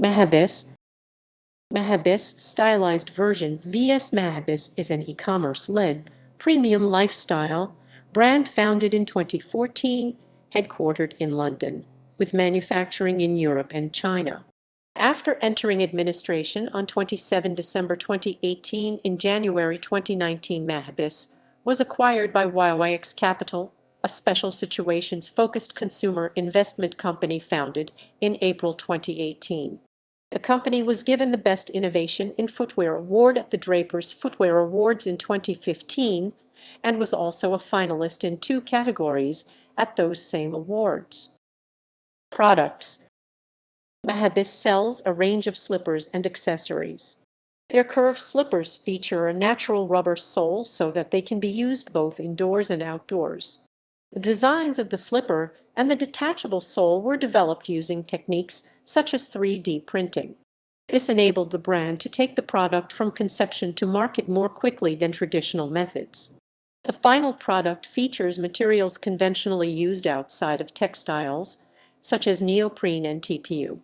Mahabis. Mahabis stylized version VS Mahabis is an e-commerce-led, premium lifestyle brand founded in 2014, headquartered in London, with manufacturing in Europe and China. After entering administration on 27 December 2018, in January 2019 Mahabis was acquired by YYX Capital, a special situations-focused consumer investment company founded in April 2018. The company was given the Best Innovation in Footwear Award at the Drapers Footwear Awards in 2015 and was also a finalist in 2 categories at those same awards. Products. Mahabis sells a range of slippers and accessories. Their curved slippers feature a natural rubber sole so that they can be used both indoors and outdoors. The designs of the slipper and the detachable sole were developed using techniques such as 3D printing. This enabled the brand to take the product from conception to market more quickly than traditional methods. The final product features materials conventionally used outside of textiles, such as neoprene and TPU.